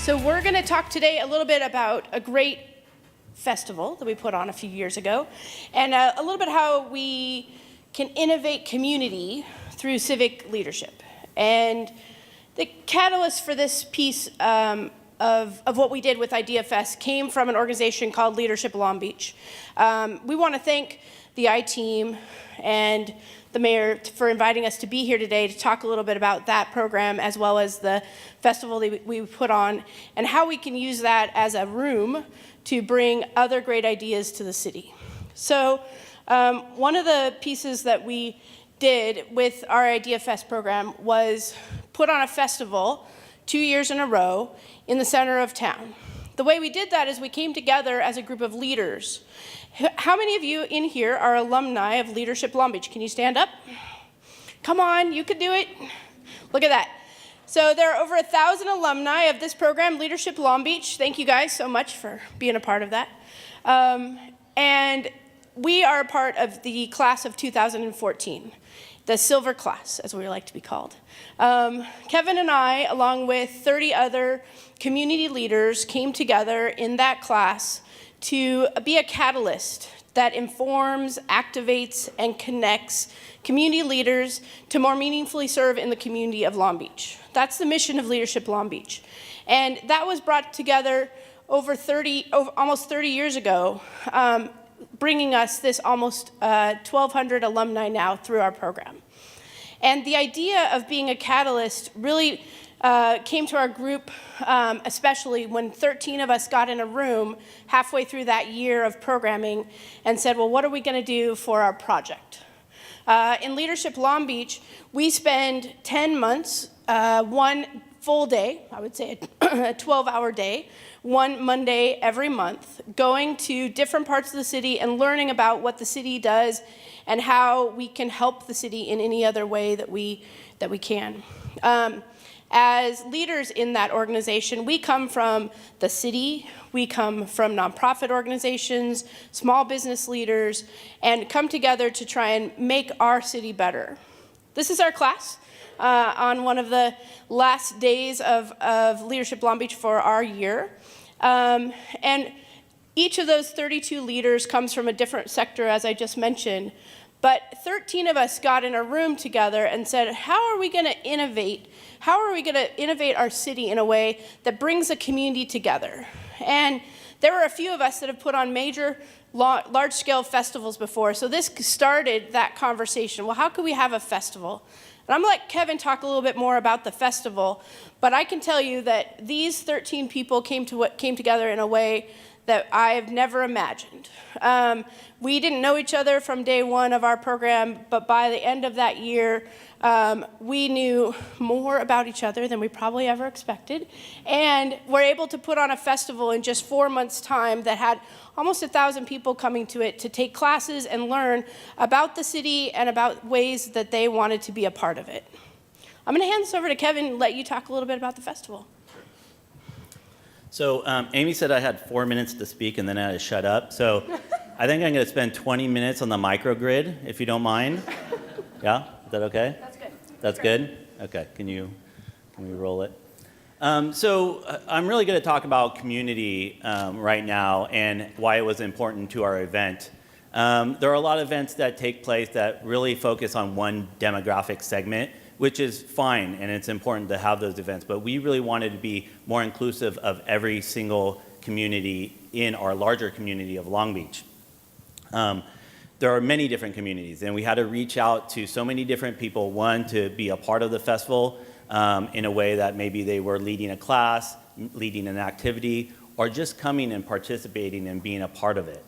So we're going to talk today a little bit about a great festival that we put on a few years ago, and a little bit how we can innovate community through civic leadership. And the catalyst for this piece of what we did with Ideafest came from an organization called Leadership Long Beach. We want to thank the I-Team and the mayor for inviting us to be here today to talk a little bit about that program as well as the festival that we put on and how we can use that as a room to bring other great ideas to the city. So one of the pieces that we did with our Ideafest program was put on a festival 2 years in a row in the center of town. The way we did that is we came together as a group of leaders. How many of you in here are alumni of Leadership Long Beach? Can you stand up? Come on, you could do it. Look at that. So there are over 1,000 alumni of this program, Leadership Long Beach. Thank you guys so much for being a part of that. And we are a part of the class of 2014, the silver class, as we like to be called. Kevin and I, along with 30 other community leaders, came together in that class to be a catalyst that informs, activates, and connects community leaders to more meaningfully serve in the community of Long Beach. That's the mission of Leadership Long Beach. And that was brought together almost 30 years ago, bringing us this almost 1,200 alumni now through our program. And the idea of being a catalyst really came to our group, especially when 13 of us got in a room halfway through that year of programming and said, well, what are we going to do for our project? In Leadership Long Beach, we spend 10 months, one full day, I would say a 12-hour day, one Monday every month, going to different parts of the city and learning about what the city does and how we can help the city in any other way that we can. As leaders in that organization, we come from the city, we come from nonprofit organizations, small business leaders, and come together to try and make our city better. This is our class on one of the last days of Leadership Long Beach for our year. And each of those 32 leaders comes from a different sector, as I just mentioned. But 13 of us got in a room together and said, how are we going to innovate? How are we going to innovate our city in a way that brings a community together? And there were a few of us that have put on major, large-scale festivals before. So this started that conversation. Well, how could we have a festival? And I'm going to let Kevin talk a little bit more about the festival. But I can tell you that these 13 people came together in a way that I've never imagined. We didn't know each other from day one of our program, but by the end of that year, we knew more about each other than we probably ever expected. And we're able to put on a festival in just 4 months' time that had almost 1,000 people coming to it to take classes and learn about the city and about ways that they wanted to be a part of it. I'm going to hand this over to Kevin and let you talk a little bit about the festival. So Amy said I had 4 minutes to speak and then I had to shut up. So I think I'm going to spend 20 minutes on the microgrid, if you don't mind. Yeah? Is that okay? That's good. That's good? Okay. Can we roll it? So I'm really going to talk about community right now and why it was important to our event. There are a lot of events that take place that really focus on one demographic segment, which is fine, and it's important to have those events, but we really wanted to be more inclusive of every single community in our larger community of Long Beach. There are many different communities, and we had to reach out to so many different people, one, to be a part of the festival in a way that maybe they were leading a class, leading an activity, or just coming and participating and being a part of it.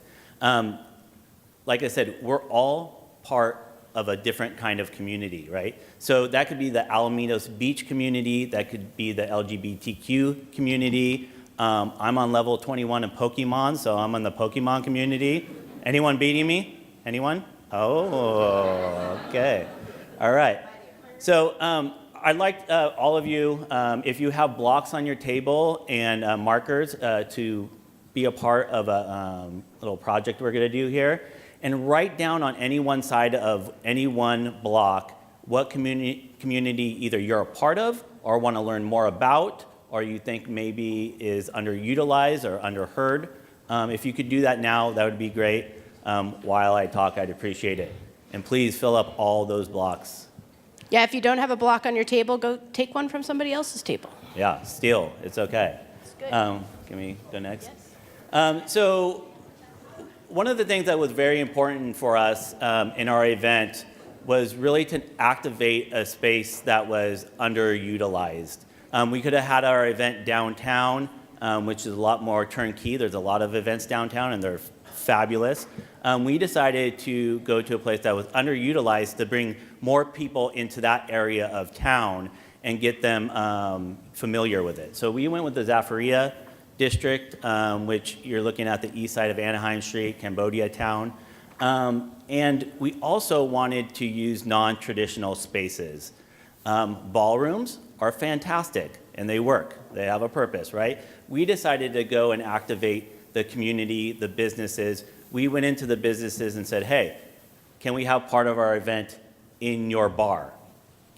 Like I said, we're all part of a different kind of community, right? So that could be the Alamitos Beach community, that could be the LGBTQ community. I'm on level 21 in Pokemon, so I'm in the Pokemon community. Anyone beating me? Anyone? Oh, okay. All right. So I'd like all of you, if you have blocks on your table and markers to be a part of a little project we're going to do here, and write down on any one side of any one block what community either you're a part of or want to learn more about or you think maybe is underutilized or underheard. If you could do that now, that would be great. While I talk, I'd appreciate it. And please fill up all those blocks. Yeah, if you don't have a block on your table, go take one from somebody else's table. Yeah, steal. It's okay. It's good. Can we go next? Yes. So one of the things that was very important for us in our event was really to activate a space that was underutilized. We could have had our event downtown, which is a lot more turnkey. There's a lot of events downtown, and they're fabulous. We decided to go to a place that was underutilized to bring more people into that area of town and get them familiar with it. So we went with the Zaffaria district, which you're looking at the east side of Anaheim Street, Cambodia Town. And we also wanted to use non-traditional spaces. Ballrooms are fantastic, and they work. They have a purpose, right? We decided to go and activate the community, the businesses. We went into the businesses and said, hey, can we have part of our event in your bar?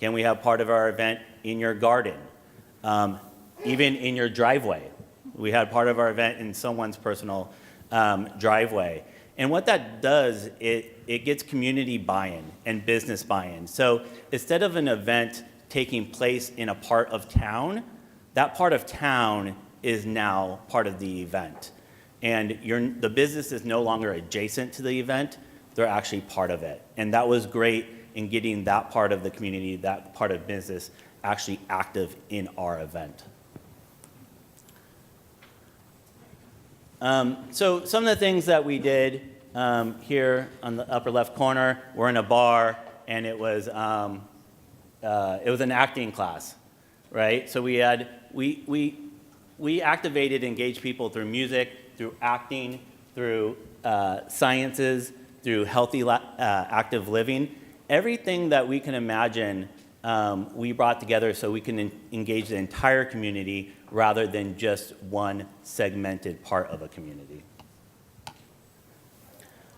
Can we have part of our event in your garden? Even in your driveway. We had part of our event in someone's personal driveway. And what that does, it gets community buy-in and business buy-in. So instead of an event taking place in a part of town, that part of town is now part of the event. And the business is no longer adjacent to the event, they're actually part of it. And that was great in getting that part of the community, that part of business, actually active in our event. So some of the things that we did here on the upper left corner, we're in a bar, and it was an acting class, right? So we activated, engaged people through music, through acting, through sciences, through healthy active living. Everything that we can imagine, we brought together so we can engage the entire community rather than just one segmented part of a community.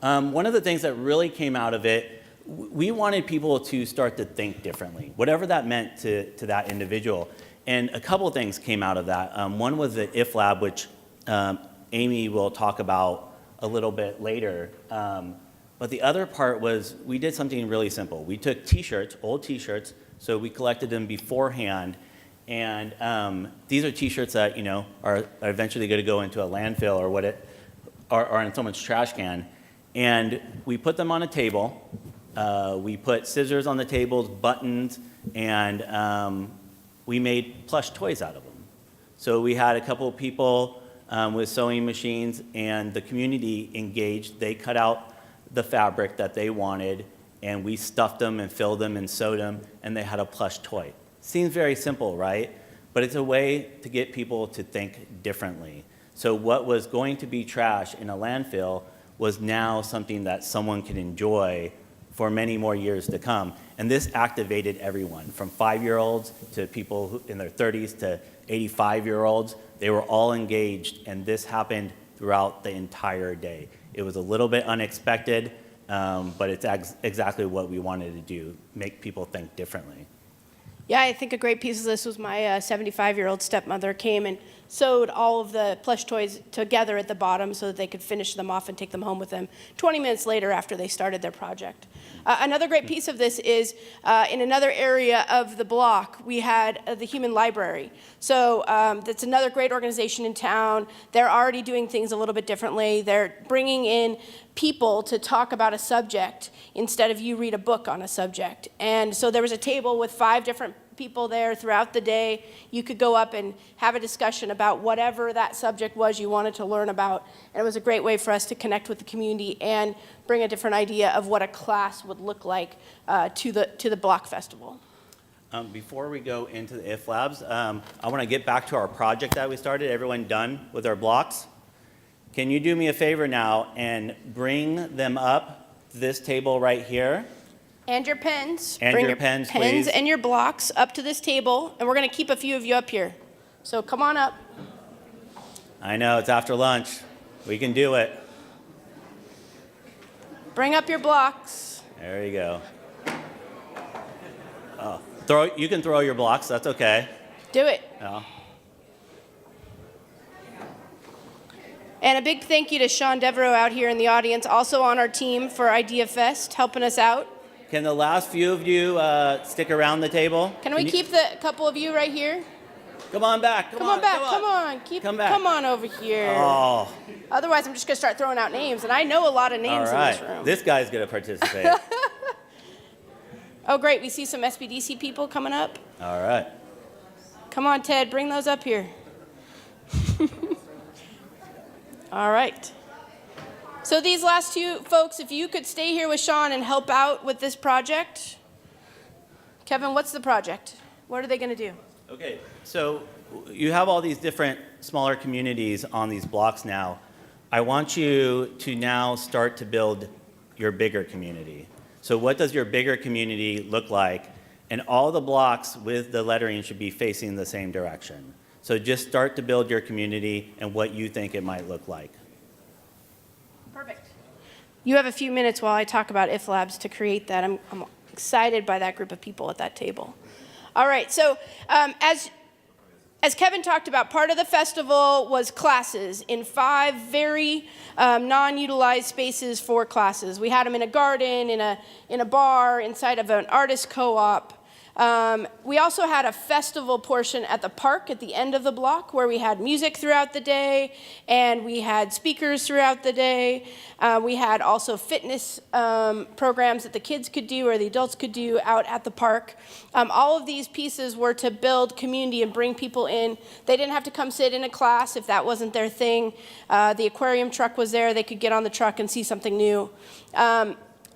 One of the things that really came out of it, we wanted people to start to think differently, whatever that meant to that individual. And a couple of things came out of that. One was the IF Lab, which Amy will talk about a little bit later. But the other part was we did something really simple. We took t-shirts, old t-shirts, so we collected them beforehand. And these are t-shirts that, are eventually going to go into a landfill or in someone's trash can. And we put them on a table. We put scissors on the tables, buttons, and we made plush toys out of them. So we had a couple of people with sewing machines, and the community engaged. They cut out the fabric that they wanted, and we stuffed them and filled them and sewed them, and they had a plush toy. Seems very simple, right? But it's a way to get people to think differently. So what was going to be trash in a landfill was now something that someone can enjoy for many more years to come. And this activated everyone, from 5-year-olds to people in their 30s to 85-year-olds. They were all engaged, and this happened throughout the entire day. It was a little bit unexpected, but it's exactly what we wanted to do, make people think differently. Yeah, I think a great piece of this was my 75-year-old stepmother came and sewed all of the plush toys together at the bottom so that they could finish them off and take them home with them 20 minutes later after they started their project. Another great piece of this is in another area of the block, we had the Human Library. So that's another great organization in town. They're already doing things a little bit differently. They're bringing in people to talk about a subject instead of you read a book on a subject. And so there was a table with 5 different people there throughout the day. You could go up and have a discussion about whatever that subject was you wanted to learn about. And it was a great way for us to connect with the community and bring a different idea of what a class would look like to the Block Festival. Before we go into the IF Labs, I want to get back to our project that we started. Everyone done with our blocks? Can you do me a favor now and bring them up to this table right here? And your pens. And Bring your pens, pens please. and your blocks up to this table, and we're going to keep a few of you up here. So come on up. I know, it's after lunch. We can do it. Bring up your blocks. There you go. You can throw your blocks, that's okay. Do it. Yeah. And a big thank you to Sean Devereaux out here in the audience, also on our team for Ideafest, helping us out. Can the last few of you stick around the table? Can we keep the couple of you right here? Come on back. Come on back. Come on over here. Oh. Otherwise, I'm just going to start throwing out names, and I know a lot of names All right. in this room. This guy's going to participate. Oh, great. We see some SBDC people coming up. All right. Come on, Ted. Bring those up here. All right. So these last two folks, if you could stay here with Sean and help out with this project. Kevin, what's the project? What are they going to do? Okay, so you have all these different smaller communities on these blocks now. I want you to now start to build your bigger community. So what does your bigger community look like? And all the blocks with the lettering should be facing the same direction. So just start to build your community and what you think it might look like. Perfect. You have a few minutes while I talk about IF Labs to create that. I'm excited by that group of people at that table. All right, so as Kevin talked about, part of the festival was classes in 5 very non-utilized spaces for classes. We had them in a garden, in a bar, inside of an artist co-op. We also had a festival portion at the park at the end of the block where we had music throughout the day and we had speakers throughout the day. We had also fitness programs that the kids could do or the adults could do out at the park. All of these pieces were to build community and bring people in. They didn't have to come sit in a class if that wasn't their thing. The aquarium truck was there. They could get on the truck and see something new.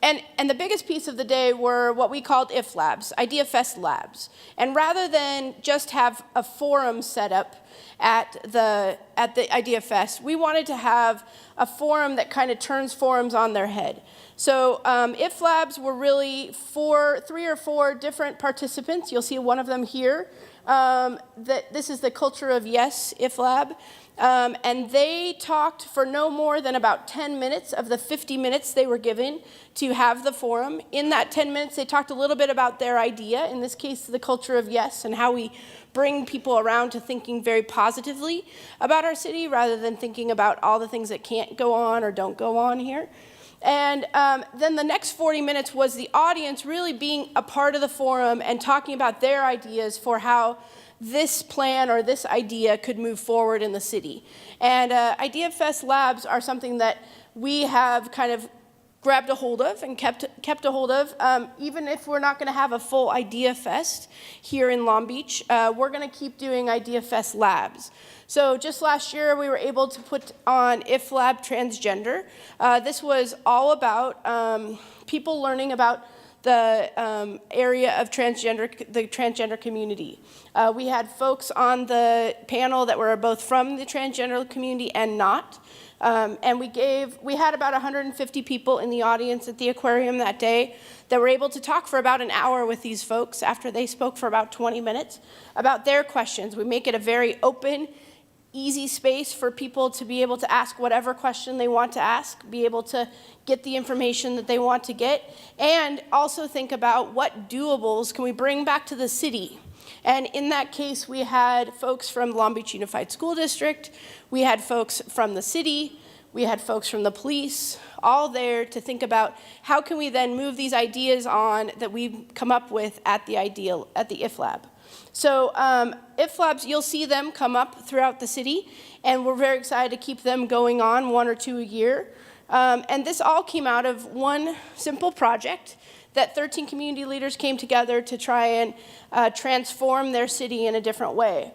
And the biggest piece of the day were what we called IF Labs, Ideafest Labs. And rather than just have a forum set up at the Ideafest, we wanted to have a forum that kind of turns forums on their head. So IF Labs were really 3 or 4 different participants. You'll see one of them here. This is the Culture of Yes IF Lab. And they talked for no more than about 10 minutes of the 50 minutes they were given to have the forum. In that 10 minutes, they talked a little bit about their idea, in this case, the culture of yes, and how we bring people around to thinking very positively about our city rather than thinking about all the things that can't go on or don't go on here. And then the next 40 minutes was the audience really being a part of the forum and talking about their ideas for how this plan or this idea could move forward in the city. And Ideafest Labs are something that we have kind of grabbed a hold of and kept a hold of. Even if we're not going to have a full Ideafest here in Long Beach, we're going to keep doing Ideafest Labs. So just last year, we were able to put on IF Lab Transgender. This was all about people learning about the area of the transgender community. We had folks on the panel that were both from the transgender community and not. And we had about 150 people in the audience at the aquarium that day that were able to talk for about an hour with these folks after they spoke for about 20 minutes about their questions. We make it a very open, easy space for people to be able to ask whatever question they want to ask, be able to get the information that they want to get, and also think about what doables can we bring back to the city. And in that case, we had folks from Long Beach Unified School District, we had folks from the city, we had folks from the police, all there to think about how can we then move these ideas on that we've come up with at the IF Lab. So IF Labs, you'll see them come up throughout the city, and we're very excited to keep them going on 1 or 2 a year. And this all came out of one simple project that 13 community leaders came together to try and transform their city in a different way.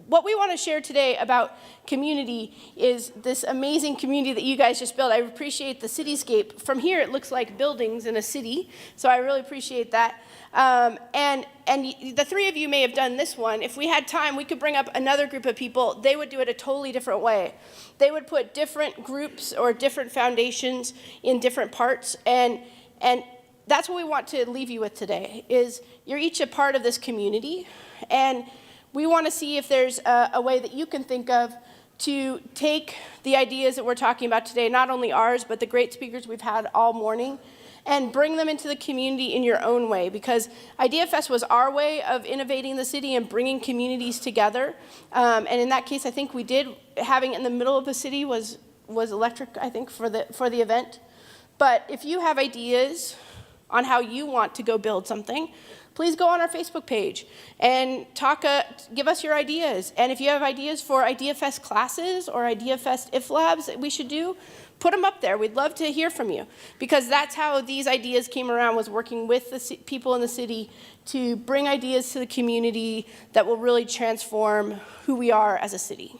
What we want to share today about community is this amazing community that you guys just built. I appreciate the cityscape. From here, it looks like buildings in a city, so I really appreciate that. And the 3 of you may have done this one. If we had time, we could bring up another group of people. They would do it a totally different way. They would put different groups or different foundations in different parts, and that's what we want to leave you with today, is you're each a part of this community, and we want to see if there's a way that you can think of to take the ideas that we're talking about today, not only ours, but the great speakers we've had all morning, and bring them into the community in your own way, because Ideafest was our way of innovating the city and bringing communities together. And in that case, I think we did, having it in the middle of the city was electric, I think, for the event. But if you have ideas on how you want to go build something, please go on our Facebook page and give us your ideas. And if you have ideas for Ideafest classes or Ideafest IF Labs that we should do, put them up there. We'd love to hear from you, because that's how these ideas came around, was working with the people in the city to bring ideas to the community that will really transform who we are as a city.